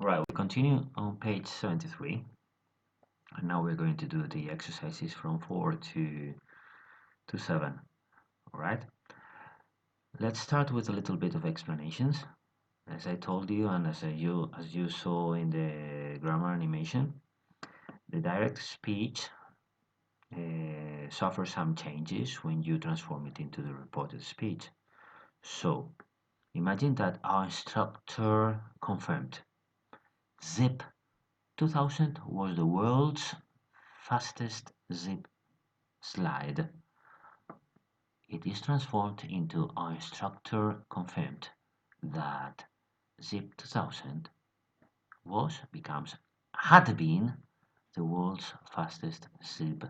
Right, we continue on page 73, and now we're going to do the exercises from 4 to 7. All right, let's start with a little bit of explanations. As I told you, and as you saw in the grammar animation, the direct speech suffers some changes when you transform it into the reported speech. So imagine that our instructor confirmed Zip 2000 was the world's fastest zip slide. It is transformed into our instructor confirmed that Zip 2000 had been the world's fastest zip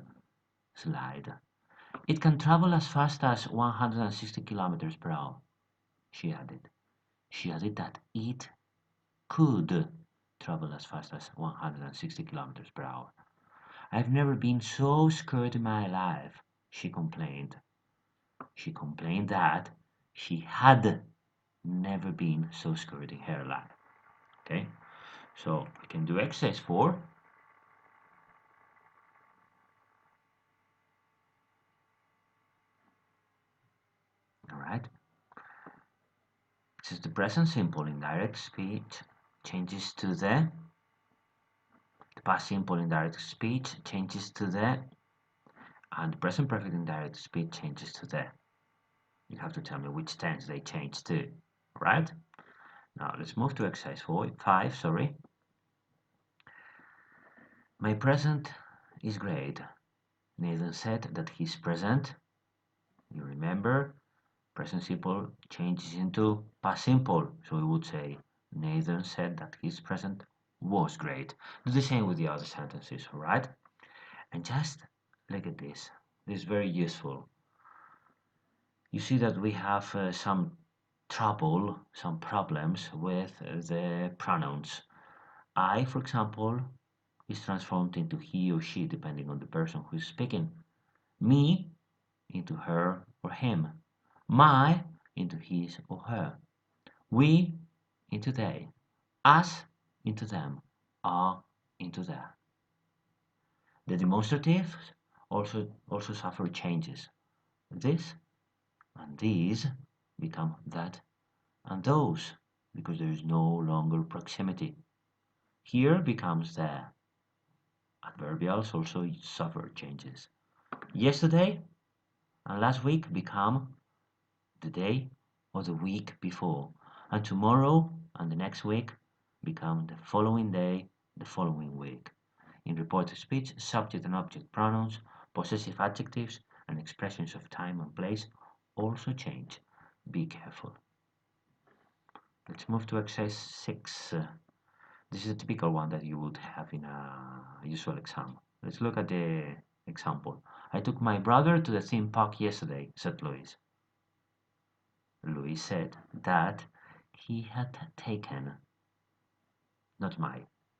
slide. It can travel as fast as 160 kilometers per hour, she added. She added that it could travel as fast as 160 kilometers per hour. I've never been so scared in my life, she complained. She complained that she had never been so scared in her life. Okay, so we can do exercise 4. All right. This is the present simple indirect speech changes to the past simple indirect speech changes to the, and the present perfect indirect speech changes to the. You have to tell me which tense they change to. Right? Now let's move to exercise 5. Sorry. My present is great. Nathan said that his present, you remember, present simple changes into past simple. So we would say Nathan said that his present was great. Do the same with the other sentences, alright? And just look at this. This is very useful. You see that we have some trouble, some problems with the pronouns. I, for example, is transformed into he or she depending on the person who is speaking. Me into her or him. My into his or her. We into they. Us into them. Are into their. The demonstratives also suffer changes. This and these become that and those because there is no longer proximity. Here becomes there. Adverbials also suffer changes. Yesterday and last week become the day or the week before, and tomorrow and the next week become the following day, the following week. In reported speech, subject and object pronouns, possessive adjectives, and expressions of time and place also change. Be careful. Let's move to exercise 6. This is a typical one that you would have in a usual exam. Let's look at the example. I took my brother to the theme park yesterday, said Louis. Louis said that he had taken, not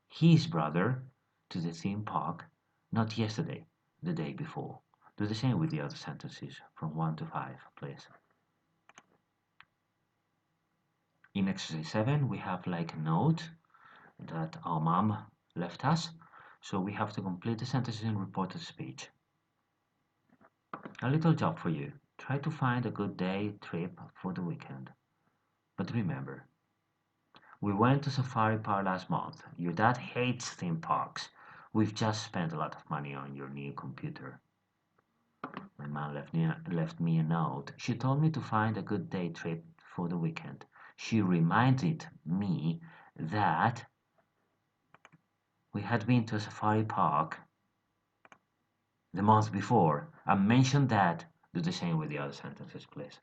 his brother to the theme park, not yesterday, the day before. Do the same with the other sentences from 1 to 5, please. In exercise 7, we have like a note that our mom left us, so we have to complete the sentences in reported speech. A little job for you. Try to find a good day trip for the weekend. But remember, we went to Safari Park last month. Your dad hates theme parks. We've just spent a lot of money on your new computer. My mom left me a note. She told me to find a good day trip for the weekend. She reminded me that we had been to a safari park the month before and mentioned that. Do the same with the other sentences, please.